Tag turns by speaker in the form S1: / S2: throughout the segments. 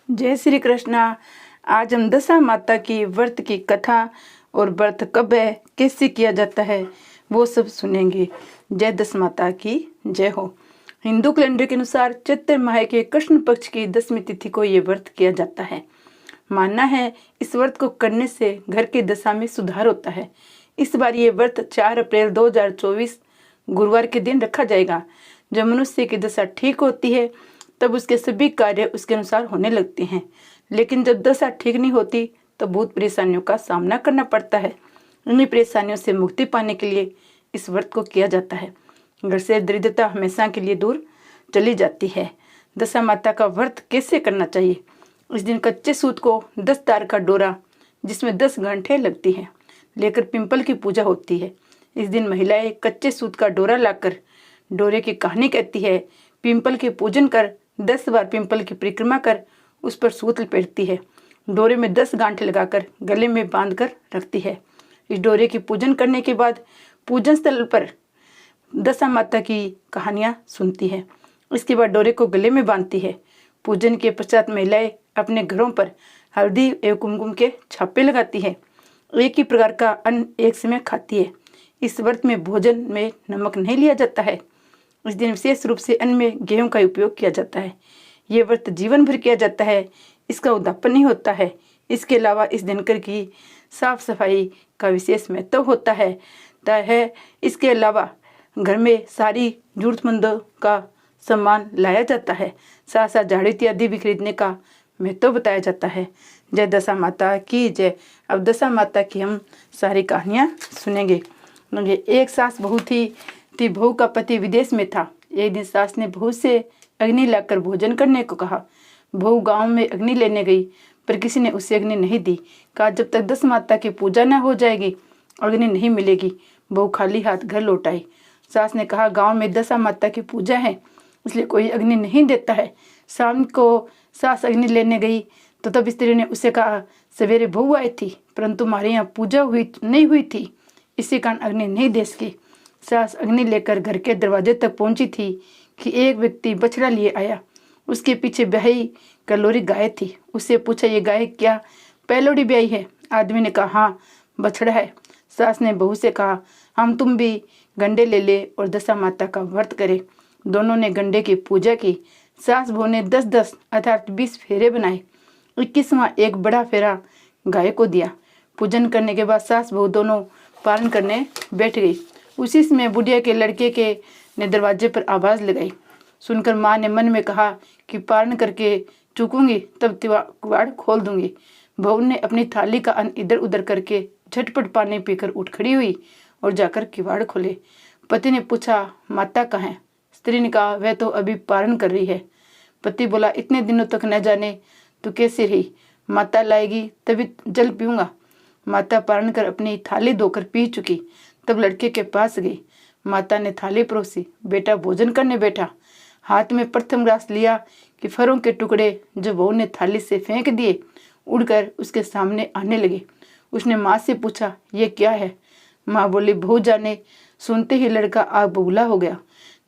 S1: जय श्री कृष्णा। आज हम दशा माता की व्रत की कथा और व्रत कब है, कैसे किया जाता है, वो सब सुनेंगे। जय दशा माता की जय हो। हिंदू कैलेंडर के अनुसार चैत्र माह के कृष्ण पक्ष की 10वीं तिथि को ये व्रत किया जाता है। मानना है इस व्रत को करने से घर की दशा में सुधार होता है। इस बार ये व्रत 4 अप्रैल 2024 गुरुवार के दिन रखा जाएगा। जब मनुष्य की दशा ठीक होती है तब उसके सभी कार्य उसके अनुसार होने लगते हैं, लेकिन जब दशा ठीक नहीं होती तो बहुत परेशानियों का सामना करना पड़ता है। इन्हीं परेशानियों से मुक्ति पाने के लिए इस व्रत को किया जाता है। घर से दरिद्रता हमेशा के लिए दूर चली जाती है। दशा माता का व्रत कैसे करना चाहिए? इस दिन कच्चे सूत को 10 तार का डोरा जिसमें 10 घंटे लगती है लेकर पिंपल की पूजा होती है। इस दिन महिलाएं कच्चे सूत का डोरा लाकर डोरे की कहानी कहती है, पिंपल के पूजन कर 10 बार पिंपल की परिक्रमा कर उस पर सूत लपेटती है। डोरे में 10 गांठें लगाकर गले में बांध कर रखती है। इस डोरे की पूजन करने के बाद पूजन स्थल पर दशा माता की कहानियां सुनती है। इसके बाद डोरे को गले में बांधती है। पूजन के पश्चात महिलाएं अपने घरों पर हल्दी एवं कुमकुम के छापे लगाती है। एक ही प्रकार का अन्न एक समय खाती है। इस व्रत में भोजन में नमक नहीं लिया जाता है। इस दिन विशेष रूप से अन्न में गेहूं का उपयोग किया जाता है। ये व्रत जीवन भर किया जाता है। इसका उद्यापन नहीं होता है। इसके अलावा इस दिनकर की साफ सफाई का विशेष महत्व होता है। इसके अलावा घर में सारी जरूरतमंदों का सामान लाया जाता है। साथ साथ झाड़ू इत्यादि भी खरीदने का महत्व बताया जाता है। जय दशा माता की जय। अब दशा माता की हम सारी कहानियाँ सुनेंगे। एक सास बहू थी। बहू का पति विदेश में था। एक दिन सास ने बहू से अग्नि लाकर भोजन करने को कहा। बहू गांव में अग्नि लेने गई पर किसी ने उसे अग्नि नहीं दी। कहा जब तक दशा माता की पूजा न हो जाएगी अग्नि नहीं मिलेगी। बहू खाली हाथ घर लौट आई। सास ने कहा गांव में दशा माता की पूजा है इसलिए कोई अग्नि नहीं देता है। शाम को सास अग्नि लेने गई तो तब स्त्री ने उसे कहा सवेरे बहू आई थी परंतु हमारे यहाँ पूजा नहीं हुई थी, इसी कारण अग्नि नहीं दे सकी। सास अग्नि लेकर घर के दरवाजे तक पहुंची थी कि एक व्यक्ति बछड़ा लिए आया। उसके पीछे ब्याही कलोरी गाय थी। उससे पूछा ये गाय क्या पहलोड़ी ब्याही है? आदमी ने कहा हाँ बछड़ा है। सास ने बहू से कहा हम तुम भी गंडे ले ले और दशा माता का व्रत करें। दोनों ने गंडे की पूजा की। सास बहू ने 10-10 अर्थात 20 फेरे बनाए। 21वां एक बड़ा फेरा गाय को दिया। पूजन करने के बाद सास बहू दोनों पारण करने बैठ गई। उसी समय बुढ़िया के लड़के के ने दरवाजे पर आवाज़ लगाई। सुनकर माँ ने मन में कहा कि पारण करके चूकूंगी तब किवाड़ खोल दूंगी। बहू ने अपनी थाली का अन्न इधर उधर करके झटपट पानी पीकर उठ खड़ी हुई और जाकर किवाड़ खोले। पति ने पूछा माता कहाँ है? स्त्री ने कहा वह तो अभी पारण कर रही है। पति बोला इतने दिनों तक न जाने तो कैसे रही? माता लाएगी तभी जल पीऊंगा। माता पारण कर अपनी थाली धोकर पी चुकी। तब लड़के के पास गई। माता ने थाली परोसी। बेटा भोजन करने बैठा। हाथ में प्रथम ग्रास लिया कि फरों के टुकड़े जो बहू ने थाली से फेंक दिए उड़कर उसके सामने आने लगे। उसने माँ से पूछा ये क्या है? माँ बोली बहू जाने। सुनते ही लड़का आग बबूला हो गया।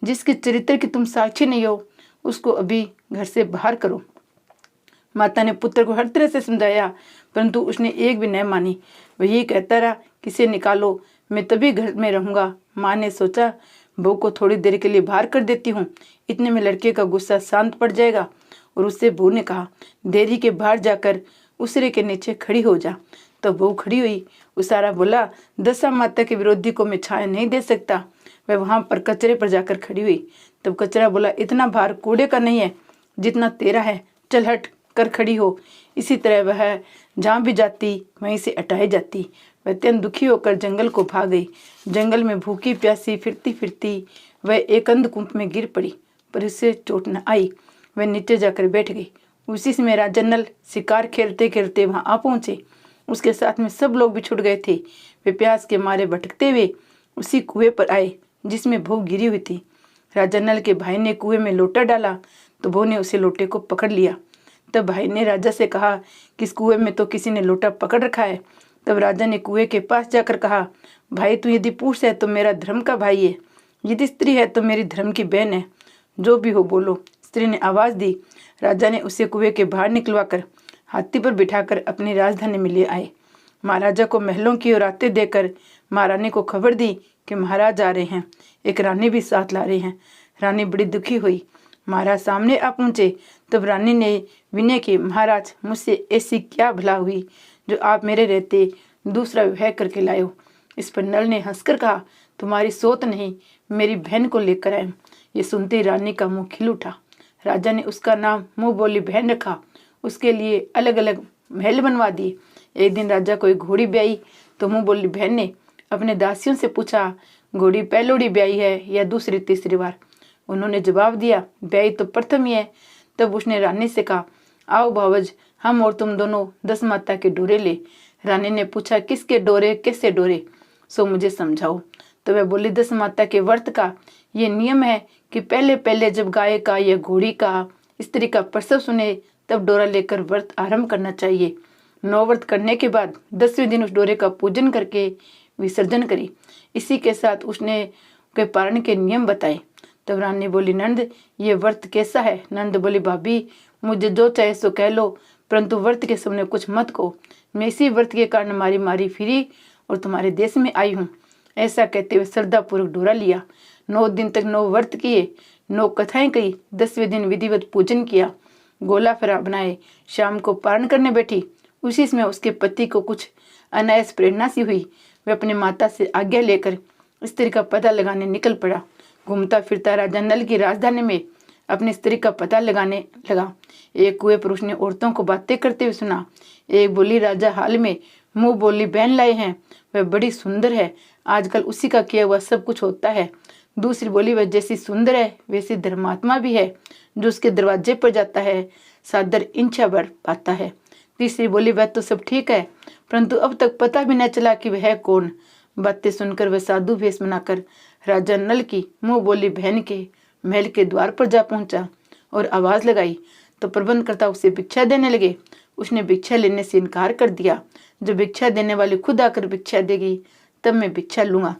S1: जिसके चरित्र की तुम साक्षी नहीं हो उसको अभी घर से बाहर करो। माता ने पुत्र को हर तरह से समझाया परंतु उसने एक भी न मानी। वह यही कहता रहा किसे निकालो, मैं तभी घर में रहूंगा। माँ ने सोचा बहू को थोड़ी देर के लिए बाहर कर देती हूँ, इतने में लड़के का गुस्सा शांत पड़ जाएगा। और उससे बहू ने कहा देरी के बाहर जाकर उसरे के नीचे खड़ी हो जा। तो बहू खड़ी हुई। उसारा बोला दशा माता के विरोधी को मैं छाया नहीं दे सकता। वह वहां पर कचरे पर जाकर खड़ी हुई। तब कचरा बोला इतना भार कूड़े का नहीं है जितना तेरा है, चल हट कर खड़ी हो। इसी तरह वह जहाँ भी जाती वहीं से हटाई जाती। वह अत्यंत दुखी होकर जंगल को भाग गई। जंगल में भूखी प्यासी फिरती फिरती वह एक अंधकूप में गिर पड़ी पर इससे चोट न आई। वह नीचे जाकर बैठ गई। उसी समय राजा नल शिकार खेलते खेलते वहां आ पहुंचे। उसके साथ में सब लोग भी छूट गए थे। वे प्यास के मारे भटकते हुए उसी कुएं पर आए जिसमें बहू गिरी हुई थी। राजा नल के भाई ने कुएं में लोटा डाला तो बहू ने उसे लोटे को पकड़ लिया। तब भाई ने राजा से कहा कि इस कुएं में तो किसी ने लोटा पकड़ रखा है। तब राजा ने कुएं के पास जाकर कहा भाई तू यदि पुरुष है तो मेरा धर्म का भाई है, यदि स्त्री है तो मेरी धर्म की बहन है। जो भी हो बोलो। स्त्री ने आवाज दी। राजा ने उसे कुएं के बाहर निकलवाकर हाथी पर बिठाकर अपनी राजधानी में ले आए। महाराजा को महलों की ओर आते देकर महारानी को खबर दी कि महाराज आ रहे हैं, एक रानी भी साथ ला रहे हैं। रानी बड़ी दुखी हुई। महाराज सामने आ पहुंचे तब रानी ने विनय की, महाराज मुझसे ऐसी क्या भला हुई जो आप मेरे रहते दूसरा विवाह करके लाए हो। इस पर नल ने हंसकर कहा, तुम्हारी सोच नहीं, मेरी बहन को लेकर आए। ये सुनते रानी का मुंह खिल उठा। राजा ने उसका नाम मुंह बोली बहन रखा। उसके लिए अलग अलग महल बनवा दिए। एक दिन राजा को एक घोड़ी ब्याई तो मुंह बोली बहन ने अपने दासियों से पूछा, घोड़ी पहलोड़ी ब्याई है या दूसरी तीसरी बार। उन्होंने जवाब दिया, ब्याई तो प्रथम ही है। तब उसने रानी से कहा, आओ भावज, हम और तुम दोनों 10 माता के डोरे ले। रानी ने पूछा, किसके डोरे, कैसे डोरे, सो मुझे समझाओ। तो वह बोली, 10 माता के व्रत का ये नियम है कि पहले पहले जब गाय का या घोड़ी का स्त्री का प्रसव सुने तब डोरा लेकर व्रत आरंभ करना चाहिए। 9 व्रत करने के बाद 10वें दिन उस डोरे का पूजन करके विसर्जन करी। इसी के साथ उसने के पारण के नियम बताए। तब रानी बोली, नंद ये व्रत कैसा है। नंद बोली, भाभी मुझे जो चाहे सो कह लो, परंतु व्रत के सामने कुछ मत कहो। मैं इसी व्रत के कारण मारी मारी फिरी और तुम्हारे देश में आई हूँ। ऐसा कहते हुए श्रद्धापूर्वक डोरा लिया। 9 दिन तक 9 व्रत किए, 9 कथाएं कही। 10वें दिन विधिवत पूजन किया, गोला फरा बनाए। शाम को पारण करने बैठी। उसी समय उसके पति को कुछ अनायास प्रेरणा सी हुई। वह अपने माता से आज्ञा लेकर स्त्री का पता लगाने निकल पड़ा। घूमता फिरता राजा नल की राजधानी में अपनी स्त्री का पता लगाने लगा। एक कुएं पर उसने औरतों को बातें करते हुए सुना। एक बोली, राजा हाल में मुंह बोली बहन लाए हैं, वह बड़ी सुंदर है, आजकल उसी का किया हुआ सब कुछ होता है। दूसरी बोली, वह जैसी सुंदर है वैसी धर्मात्मा भी है, जो उसके दरवाजे पर जाता है सादर इंचा भर पाता है। तीसरी बोली, वह तो सब ठीक है, परंतु अब तक पता भी न चला कि वह है कौन। बातें सुनकर वह साधु भेष बनाकर राजा नल की मुंह बोली बहन के महल के द्वार पर जा पहुंचा और आवाज लगाई तो प्रबंधकर्ता उसे भिक्षा देने लगे। उसने भिक्षा लेने से इनकार कर दिया। जब भिक्षा देने वाली खुद आकर भिक्षा देगी तब मैं भिक्षा लूंगा।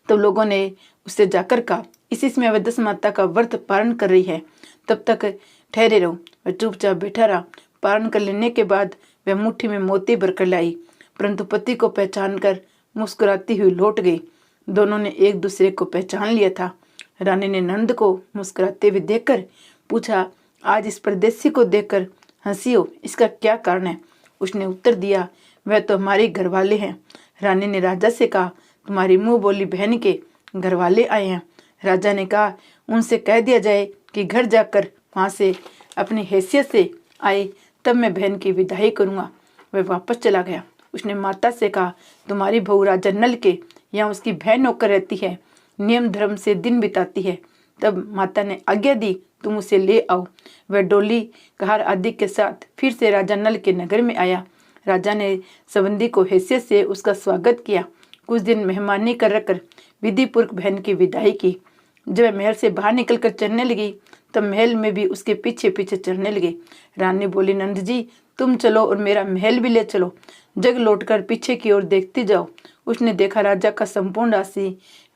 S1: तो लोगों ने उससे जाकर कहा, इसी समय वह 10 माता का व्रत पारण कर रही है, तब तक ठहरे रहो। वह चुपचाप बैठा रहा। पारण कर लेने के बाद वह मुट्ठी में मोती भरकर लाई, परंतु पति को पहचान कर मुस्कुराती हुई लौट गई। दोनों ने एक दूसरे को पहचान लिया था। रानी ने नंद को मुस्कुराते हुए देखकर पूछा, आज इस परदेसी को देखकर हंसी हो, इसका क्या कारण है। उसने उत्तर दिया, वह तो हमारे घरवाले हैं। रानी ने राजा से कहा, तुम्हारी मुंह बोली बहन के घरवाले आए हैं। राजा ने कहा, उनसे कह दिया जाए कि घर जाकर वहां से अपनी हैसियत से आए, तब मैं बहन की विदाई करूंगा। वह वापस चला गया। उसने माता से कहा, तुम्हारी बहू राजा नल के यहाँ उसकी बहन होकर रहती है, नियम धर्म से दिन बिताती है। तब माता ने आज्ञा दी, तुम उसे ले आओ। वह डोली कहार आदि के साथ फिर से राजा नल के नगर में आया। राजा ने संबंधी को हैसियत से उसका स्वागत किया। कुछ दिन मेहमानी कर रखकर विधि पूर्वक बहन की विदाई की। जब वह महल से बाहर निकलकर चलने लगी तब महल में भी उसके पीछे पीछे चलने लगे। रानी बोली, नंद जी तुम चलो और मेरा महल भी ले चलो। जग लौटकर पीछे की ओर देखती जाओ। उसने देखा राजा का संपूर्ण राशि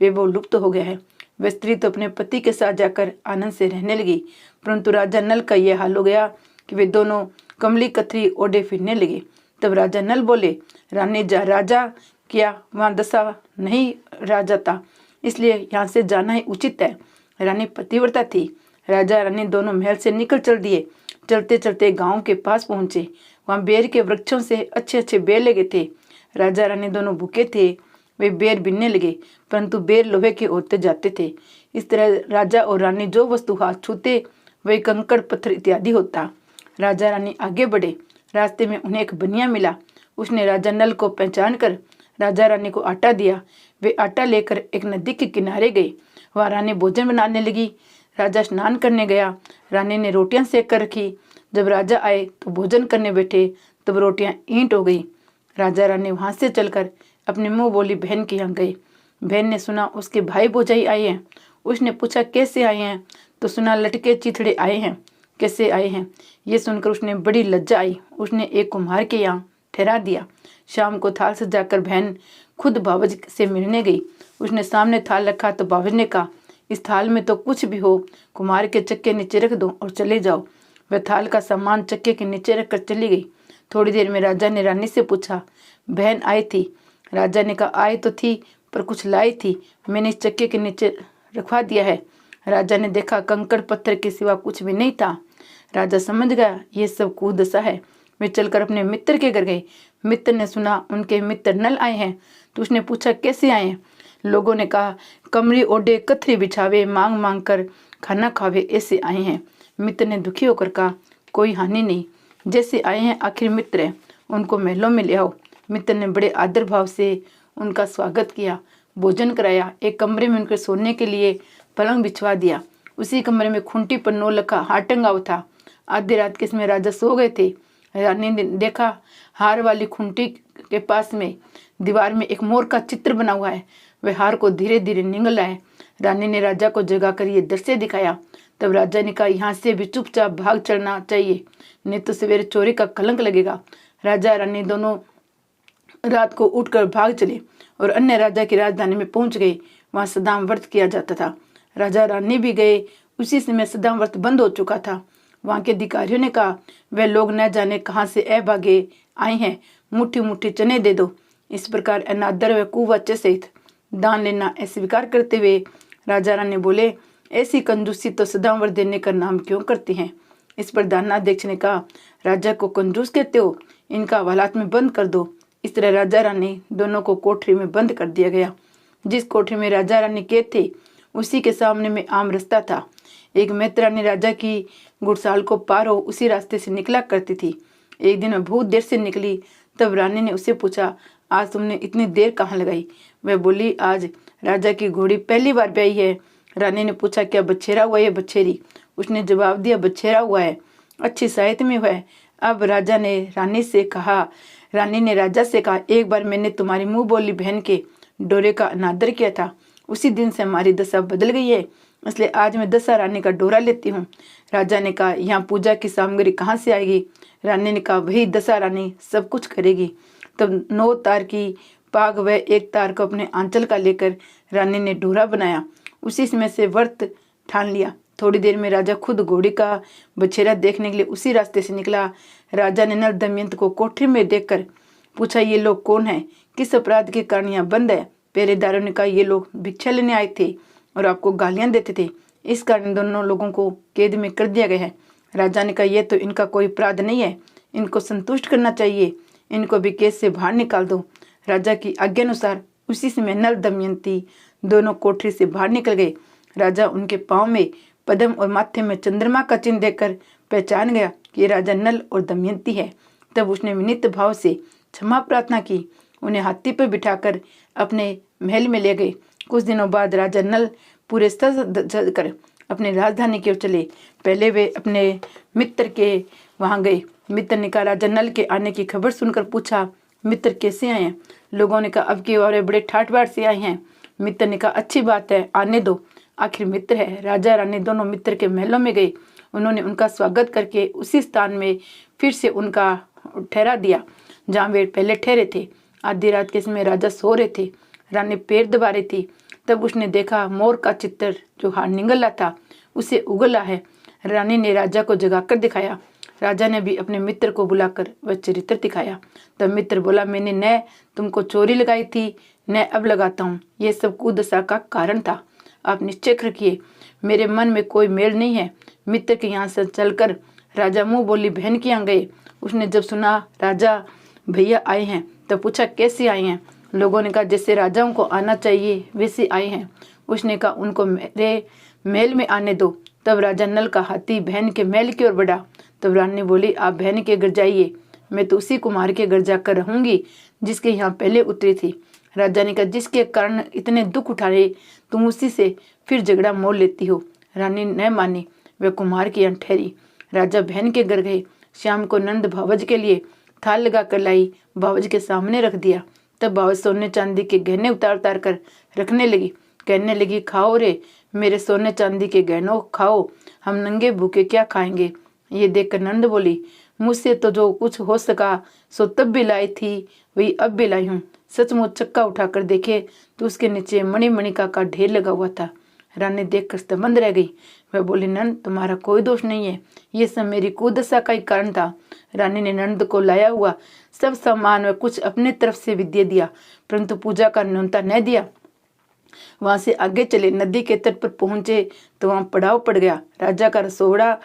S1: वैभव लुप्त हो गया है। वह स्त्री तो अपने पति के साथ जाकर आनंद से रहने लगी, परंतु राजा नल का यह हाल हो गया कि वे दोनों कमली कथरी ओढ़े फिरने लगे। तब राजा नल बोले, रानी जा राजा क्या वहाँ दशा नहीं रह जाता, इसलिए यहाँ से जाना ही उचित है। रानी पतिव्रता थी। राजा रानी दोनों महल से निकल चल दिए। चलते चलते गांव के पास पहुंचे। वहाँ बेर के वृक्षों से अच्छे अच्छे बेर लगे थे। राजा रानी दोनों भूखे थे। वे बेर बीनने लगे, परंतु बेर लोहे के होते जाते थे। इस तरह राजा और रानी जो वस्तु हाथ छूते वही कंकड़ पत्थर इत्यादि होता। राजा रानी आगे बढ़े। रास्ते में उन्हें एक बनिया मिला। उसने राजा नल को पहचान कर राजा रानी को आटा दिया। वे आटा लेकर एक नदी के किनारे गए। वहाँ रानी भोजन बनाने लगी। राजा स्नान करने गया। रानी ने रोटियां सेक कर रखी। जब राजा आए तो भोजन करने बैठे तब रोटियां ईंट हो गई। राजा रानी वहां से चलकर अपने मुंह बोली बहन के यहाँ गए। बहन ने सुना उसके भाई भौजाई आए हैं। उसने पूछा कैसे आए हैं, तो सुना लटके चिथड़े आए हैं। कैसे आए हैं ये सुनकर उसने बड़ी लज्जा आई। उसने एक कुम्हार के यहाँ ठहरा दिया। शाम को थाल सजाकर बहन खुद बाबज से मिलने गई। उसने सामने थाल रखा तो बाबज ने कहा, इस थाल में तो कुछ भी हो कुम्हार के चक्के नीचे रख दो और चले जाओ। वह थाल का सामान चक्के के नीचे रखकर चली गई। थोड़ी देर में राजा ने रानी से पूछा, बहन आई थी? राजा ने कहा, आई तो थी पर कुछ लाई थी, मैंने इस चक्के के नीचे रखवा दिया है। राजा ने देखा कंकड़ पत्थर के सिवा कुछ भी नहीं था। राजा समझ गया ये सब कुदशा है। वे चलकर अपने मित्र के घर गए। मित्र ने सुना उनके मित्र नल आए हैं तो उसने पूछा, कैसे आए हैं? लोगों ने कहा, कमरी ओढ़े कथरी बिछावे मांग मांग कर खाना खावे ऐसे आए हैं। मित्र ने दुखी होकर कहा, कोई हानि नहीं, जैसे आए हैं आखिर मित्र हैं, उनको महलों में ले आओ। मित्र ने बड़े आदर भाव से उनका स्वागत किया, भोजन कराया, एक कमरे में उनके सोने के लिए पलंग बिछवा दिया। उसी कमरे में खूंटी पर 9 लखा हार टंगा हुआ था। आधी रात के समय राजा सो गए थे। रानी ने देखा हार वाली खूंटी के पास में दीवार में एक मोर का चित्र बना हुआ है। वह हार को धीरे धीरे निगल आए। रानी ने राजा को जगाकर ये दृश्य दिखाया। तब राजा ने कहा, यहाँ से भी चुपचाप भाग चढ़ना चाहिए, नहीं तो सवेरे चोरी का कलंक लगेगा। राजा रानी दोनों रात को उठकर भाग चले और अन्य राजा की राजधानी में पहुंच गए। वहां सदाम व्रत किया जाता था। राजा रानी भी गए। उसी समय सदाम व्रत बंद हो चुका था। वहां के अधिकारियों ने कहा, वे लोग न जाने कहां से अभागे आए हैं, मुट्ठी मुट्ठी चने दे दो। इस प्रकार अनादर व कुवच्चे सहित दान लेना अस्वीकार करते हुए राजा रानी बोले, ऐसी कंजूसी तो सदाम व्रत देने का नाम क्यों करते हैं? इस पर दानाध्यक्ष ने कहा, राजा को कंजूस कहते हो, इनका हवालात में बंद कर दो। इस तरह राजा रानी दोनों को कोठरी में बंद कर दिया गया। जिस कोठरी में राजा रानी कैद थे उसी के सामने में आम रास्ता था। एक मैत्रानी राजा की गुड़साल को पार हो उसी रास्ते से निकला करती थी। एक दिन वह बहुत देर से निकली। तब रानी ने उससे पूछा, आज तुमने इतनी देर कहाँ लगाई? वह बोली, आज राजा की घोड़ी पहली बार ब्याई है। रानी ने पूछा, क्या बछेरा हुआ या बछेरी? उसने जवाब दिया, बछेरा हुआ है, अच्छी साहित्य में हुआ है। अब रानी ने राजा से कहा, एक बार मैंने तुम्हारी मुंह बोली बहन के डोरे का अनादर किया था, उसी दिन से हमारी दशा बदल गई है, इसलिए आज मैं दशा रानी का डोरा लेती हूँ। राजा ने कहा, यहाँ पूजा की सामग्री कहाँ से आएगी? रानी ने कहा, वही दशा रानी सब कुछ करेगी। तब 9 तार की पाग व 1 तार को अपने आंचल का लेकर रानी ने डोरा बनाया। उसी समय से व्रत ठान लिया। थोड़ी देर में राजा खुद घोड़ी का बछेरा देखने के लिए उसी रास्ते से निकला। राजा ने नल दमयंती को कोठरी में देखकर पूछा, ये लोग कौन है? किस अपराध के कारण यहाँ बंद है? पहरेदारों ने कहा, ये लोग भिक्षा लेने आए थे और आपको गालियां देते थे, इस कारण दोनों लोगों को कैद में कर दिया गया है। राजा ने कहा, यह तो इनका कोई अपराध नहीं है, इनको संतुष्ट करना चाहिए, इनको भी कैद से बाहर निकाल दो। राजा की आज्ञा अनुसार उसी समय नल दमयंती दोनों कोठरी से बाहर निकल गए। राजा उनके पाँव में पद्म और माथे में चंद्रमा का चिन्ह देखकर पहचान गया कि ये राजा नल और दमयंती है। तब उसने विनीत भाव से क्षमा प्रार्थना की। उन्हें हाथी पर बिठाकर अपने महल में ले गए। कुछ दिनों बाद राजा नल पूरे सज कर अपनी राजधानी की ओर चले। पहले वे अपने मित्र के वहां गए। मित्र ने कहा, राजा नल के आने की खबर सुनकर पूछा, मित्र कैसे आए हैं? लोगों ने कहा, अब की बार बड़े ठाट बाट से आए हैं। मित्र ने कहा, अच्छी बात है, आने दो, आखिर मित्र है। राजा रानी दोनों मित्र के महलों में गए। उन्होंने उनका स्वागत करके उसी स्थान में फिर से उनका ठहरा दिया जहाँ वे पहले ठहरे थे। आधी रात के समय राजा सो रहे थे। रानी पैर दबा रही थी। तब उसने देखा मोर का चित्र जो हार निगला था उसे उगला है। रानी ने राजा को जगाकर दिखाया। राजा ने भी अपने मित्र को बुलाकर वह चरित्र दिखाया। तब मित्र बोला, मैंने न तुमको चोरी लगाई थी न अब लगाता हूँ, ये सब कुदशा का कारण था। आप निश्चय रखिए, मेरे मन में कोई मेल नहीं है। मित्र के यहाँ से चलकर राजा मुँह बोली बहन के यहाँ गए। उसने जब सुना राजा भैया आए हैं तब पूछा, कैसे आए हैं? लोगों ने कहा, जैसे राजाओं को आना चाहिए वैसे आए हैं। उसने कहा, उनको मेरे महल में आने दो। तब राजा नल का हाथी बहन के महल की ओर बढ़ा। तब रानी बोली, आप बहन के घर जाइए, मैं तो उसी कुमार के घर जाकर रहूंगी जिसके यहाँ पहले उतरी थी। राजा ने कहा, जिसके कारण इतने दुख उठाए तुम उसी से फिर झगड़ा मोल लेती हो। रानी न मानी, वह कुमार की यहाँ ठहरी। राजा बहन के घर गए। शाम को नंद भावज के लिए थाल लगा कर लाई, भावज के सामने रख दिया। तब भावज सोने चांदी के गहने उतार उतार कर रखने लगी। कहने लगी, खाओ रे मेरे सोने चांदी के गहनों, खाओ, हम नंगे भूखे क्या खाएंगे? ये देखकर नंद बोली, मुझसे तो जो कुछ हो सका सो तब भी लाई थी, वही अब भी लाई हूँ। सचमुच चक्का उठाकर देखे तो उसके नीचे मणिमणिका का ढेर लगा हुआ था। रानी देखकर स्तब्ध रह गई। वह बोली, नंद तुम्हारा कोई दोष नहीं है, ये सब मेरी कुदशा का ही कारण था। रानी ने नंद को लाया हुआ सब सामान व कुछ अपने तरफ से भी दे दिया, परंतु पूजा का न्योता न दिया। वहां से आगे चले, नदी के तट पर पहुंचे तो वहां पड़ाव पड़ गया। राजा का रसोड़ा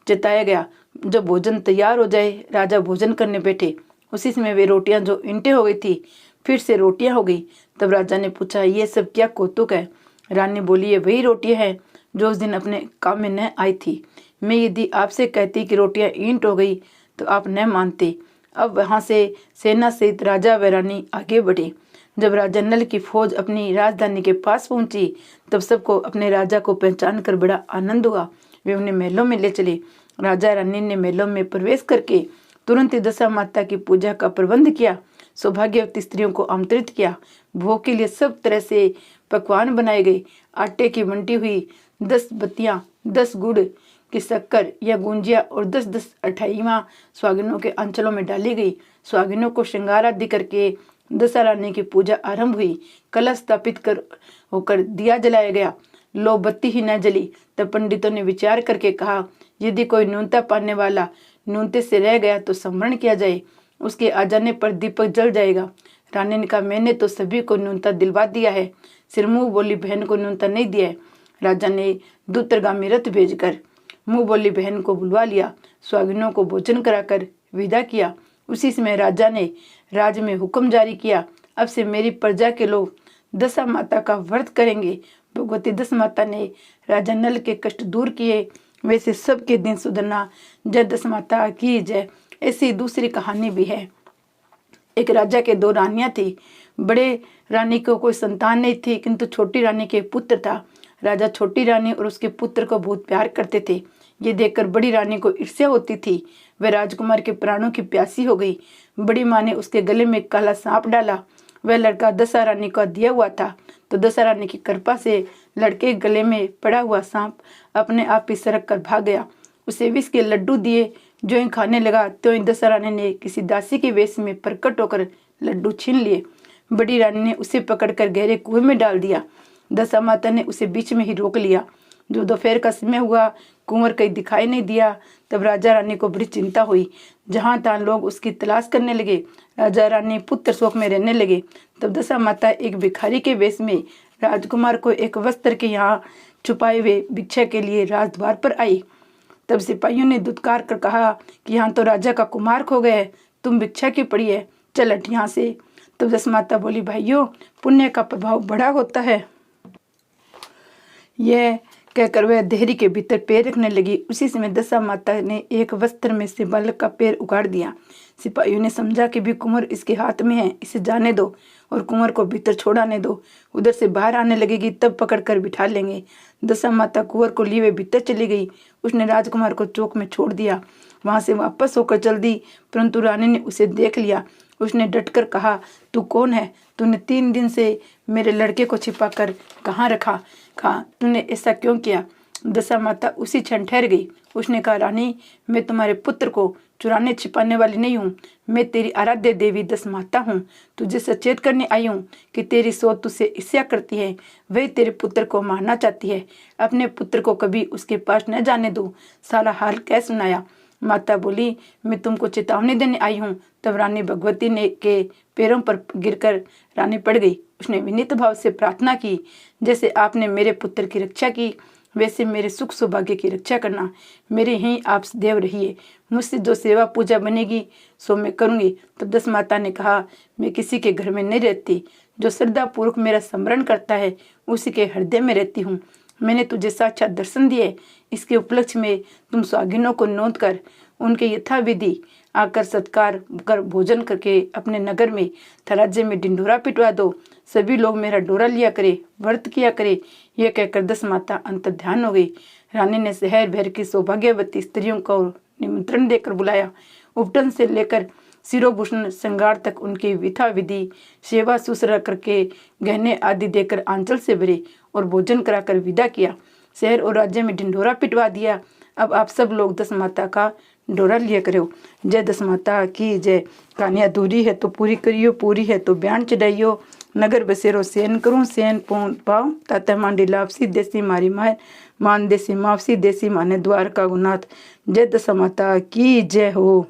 S1: जताया गया। जब भोजन तैयार हो जाए, राजा भोजन करने बैठे। उसी समय वे रोटियां जो ईंटें हो गई थी फिर से रोटियां हो गई। तब राजा ने पूछा, ये सब क्या कौतुक है? रानी बोली, ये वही रोटियां हैं जो उस दिन अपने काम में न आई थी। मैं यदि आपसे कहती कि रोटियां ईंट हो गई तो आप न मानते। अब वहां से सेना सहित राजा व रानी आगे बढ़े। जब राजा नल की फौज अपनी राजधानी के पास पहुंची तब सबको अपने राजा को पहचान कर बड़ा आनंद हुआ। वे उन्हें महलों में ले चले। राजा रानी ने महलों में प्रवेश करके तुरंत ही दशा माता की पूजा का प्रबंध किया। सौभाग्यवती स्त्रियों को आमंत्रित किया। भोग के लिए सब तरह से पकवान बनाए गए। आटे की बंटी हुई 10 बत्तियां, 10 गुड़ की शक्कर या गुंजिया और 10-10 अठाईवां स्वागिनों के अंचलों में डाली गई। स्वागिनों को श्रृंगार आदि करके दशा रानी की पूजा आरंभ हुई। कलश स्थापित कर होकर दिया जलाया गया। लो बत्ती ही न जली। तब पंडितों ने विचार करके कहा, यदि कोई न्यूनता पाने वाला न्यूनते से रह गया तो स्मरण किया जाए, उसके आ जाने पर दीपक जल जाएगा। रानी ने कहा, मैंने तो सभी को न्यूनता दिलवा दिया है, सिर मुंह बोली बहन को न्यूनता नहीं दिया है। राजा ने दूतगामी रथ भेजकर मुंह बोली बहन को बुलवा लिया। स्वागिनों को भोजन कराकर विदा किया। उसी समय राजा ने राज में हुक्म जारी किया, अब से मेरी प्रजा के लोग दशा माता का व्रत करेंगे। भगवती दशा माता ने राजा नल के कष्ट दूर किए, वैसे सबके दिन सुधरना। जय दशा माता की जय। ऐसी दूसरी कहानी भी है। एक राजा के 2 रानियां थी। बड़े रानी को कोई संतान नहीं थी, किंतु छोटी रानी के पुत्र था। राजा छोटी रानी और उसके पुत्र को बहुत प्यार करते थे। ये देखकर बड़ी रानी को ईर्ष्या होती थी। वह राजकुमार के प्राणों की प्यासी हो गई। बड़ी माँ ने उसके गले में काला सांप डाला। वह लड़का दशा रानी का दिया हुआ था, तो दशा रानी की कृपा से लड़के गले में पड़ा हुआ सांप अपने आप ही सरक कर भाग गया। उसे विष के लड्डू दिए। जो ही खाने लगा तो ही दशा रानी ने किसी दासी के वेश में प्रकट होकर लड्डू छीन लिए। बड़ी रानी ने उसे पकड़कर गहरे कुएं में डाल दिया। दशा माता ने उसे बीच में ही रोक लिया। जो दोपहर का समय हुआ, कुंवर कहीं दिखाई नहीं दिया। तब राजा रानी को बड़ी चिंता हुई। जहां तहां लोग उसकी तलाश करने लगे। राजा रानी पुत्र शोक में रहने लगे। तब दशा माता एक भिखारी के वेश में राजकुमार को एक वस्त्र के यहाँ छुपाए हुए भिक्षा के लिए राजद्वार पर आई। तब सिपाहियों ने दुत्कार कर कहा कि यहाँ तो राजा का कुमार खो गया है, तुम भिक्षा की पड़ी है, चल हट यहाँ से। तब दशा माता बोली, भाइयों, पुण्य का प्रभाव बड़ा होता है। यह कहकर वह देहरी के भीतर पैर रखने लगी। उसी समय दशा माता ने एक वस्त्र में से बालक का पैर उगाड़ दिया। सिपाहियों ने समझा कि भी कुंवर इसके हाथ में है, इसे जाने दो और कुंवर को भीतर छोड़ाने दो। उधर से बाहर आने लगेगी तब पकड़कर बिठा लेंगे। दशा माता कुंवर को लिए हुए भीतर चली गई। उसने राजकुमार को चौक में छोड़ दिया। वहां से वापस होकर चल दी, परंतु रानी ने उसे देख लिया। उसने डटकर कहा, तू कौन है? तूने 3 दिन से मेरे लड़के को छिपा कर कहाँ रखा? तूने ऐसा क्यों किया? दशा माता उसी क्षण ठहर गई। उसने कहा, रानी, मैं तुम्हारे पुत्र को चुराने छिपाने वाली नहीं हूँ। मैं तेरी आराध्य देवी दशा माता हूँ। तुझे सचेत करने आई हूँ कि तेरी सोच तुझसे ईर्ष्या करती है। वही तेरे पुत्र को मारना चाहती है। अपने पुत्र को कभी उसके पास न जाने दो। सारा हाल कह सुनाया। माता बोली, मैं तुमको चेतावनी देने आई हूँ। तब रानी भगवती ने के पैरों पर गिरकर रानी पड़ गई। उसने विनीत भाव से प्रार्थना की, जैसे आपने मेरे पुत्र की रक्षा की, वैसे मेरे सुख सौभाग्य की रक्षा करना। मेरे ही आप देव रहिए। मुझसे जो सेवा पूजा बनेगी सो मैं करूँगी। तब दशा माता ने कहा, मैं किसी के घर में नहीं रहती। जो श्रद्धा पूर्वक मेरा स्मरण करता है उसी के हृदय में रहती हूँ। मैंने तुझे साक्षात दर्शन दिए। इसके उपलक्ष्य में तुम स्वागिनों को नोंद कर उनके यथाविधि आकर सत्कार कर भोजन करके अपने नगर में राज्य में ढिंढोरा पिटवा दो। सभी लोग मेरा डोरा लिया करे, व्रत किया करे। यह कहकर दशा माता अंतर्ध्यान हो गई। रानी ने शहर भर की सौभाग्यवती स्त्रियों को निमंत्रण देकर बुलाया। उपटन से लेकर सिरोभूषण श्रृंगार तक उनकी विधा विधि सेवा शुश्रूषा करके गहने आदि देकर आंचल से भरे और भोजन कराकर विदा किया। शहर और राज्य में ढिंढोरा पिटवा दिया। अब आप सब लोग दशा माता का डोरा लिया करो। जय दस माता की जय। कहानी अधूरी है तो पूरी करियो, पूरी है तो बयान चढ़ाइयो। नगर बसेरो सेन करूँ सेन पाओ ताते मांडी लापसी देसी मारी माए मान देसी मावसी देसी माने द्वारका गुनाथ। जय दस माता की जय हो।